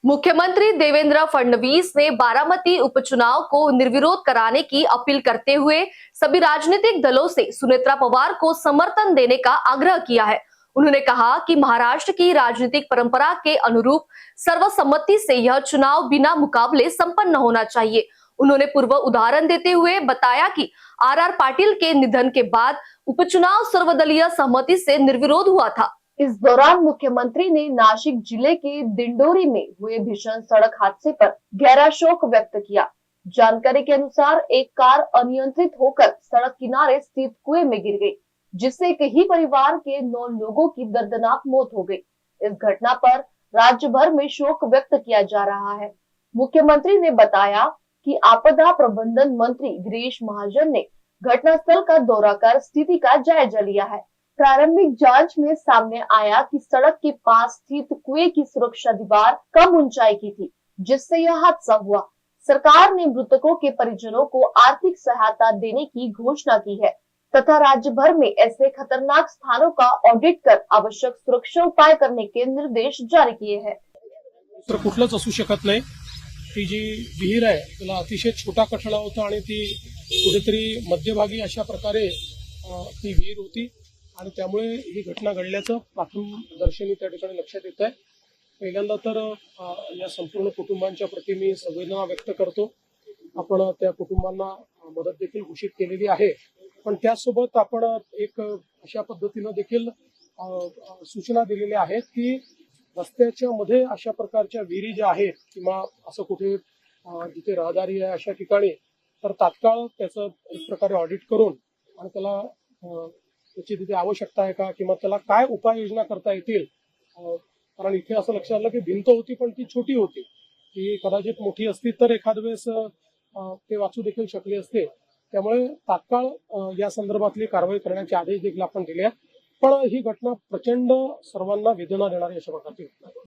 मुख्यमंत्री देवेंद्र फडणवीस ने बारामती उपचुनाव को निर्विरोध कराने की अपील करते हुए सभी राजनीतिक दलों से सुनेत्रा पवार को समर्थन देने का आग्रह किया है। उन्होंने कहा कि महाराष्ट्र की राजनीतिक परंपरा के अनुरूप सर्वसम्मति से यह चुनाव बिना मुकाबले संपन्न होना चाहिए। उन्होंने पूर्व उदाहरण देते हुए बताया कि आर पाटिल के निधन के बाद उपचुनाव सर्वदलीय सहमति से निर्विरोध हुआ था। इस दौरान मुख्यमंत्री ने नासिक जिले के दिंडोरी में हुए भीषण सड़क हादसे पर गहरा शोक व्यक्त किया। जानकारी के अनुसार एक कार अनियंत्रित होकर सड़क किनारे स्थित कुएं में गिर गई, जिससे एक ही परिवार के 9 लोगों की दर्दनाक मौत हो गई। इस घटना पर राज्य भर में शोक व्यक्त किया जा रहा है। मुख्यमंत्री ने बताया कि आपदा प्रबंधन मंत्री गिरीश महाजन ने घटनास्थल का दौरा कर स्थिति का जायजा लिया है। प्रारंभिक जांच में सामने आया कि सड़क के पास स्थित कुएं की सुरक्षा दीवार कम ऊंचाई की थी, जिससे यह हादसा हुआ। सरकार ने मृतकों के परिजनों को आर्थिक सहायता देने की घोषणा की है तथा राज्य भर में ऐसे खतरनाक स्थानों का ऑडिट कर आवश्यक सुरक्षा उपाय करने के निर्देश जारी किए हैं। कुठलंच असू शकत नाही। ती जी विहीर आहे त्याला अतिशय छोटा कठडा होता आणि ती कुठेतरी मध्यभागी अशा प्रकारे ती विहीर होती आणि त्यामुळे ही घटना घडल्याचं प्राथमिक दर्शनी त्या ठिकाणी लक्षात येत आहे। पहिल्यांदा तर या संपूर्ण कुटुंबांच्या प्रति मी संवेदना व्यक्त करतो। आपण त्या कुटुंबांना मदत देखील घोषित केलेली आहे, पण त्यासोबत आपण एक अशा पद्धतीनं देखील सूचना दिलेल्या आहेत की रस्त्याच्या मध्ये अशा प्रकारच्या विहिरी ज्या आहेत किंवा असं कुठे जिथे रहदारी आहे अशा ठिकाणी तर तात्काळ त्याचं एक प्रकारे ऑडिट करून आणि त्याला त्याची तिथे आवश्यकता आहे का किंवा त्याला काय उपाययोजना करता येतील। कारण इथे असं लक्षात आलं की भिंत होती पण ती छोटी होती, ती कदाचित मोठी असती तर एखाद वेळेस ते वाचू देखील शकले असते। त्यामुळे तात्काळ या संदर्भातली कारवाई करण्याचे आदेश देखील आपण दिले आहेत। पण ही घटना प्रचंड सर्वांना वेदना देणारी अशा प्रकारची घटना आहे।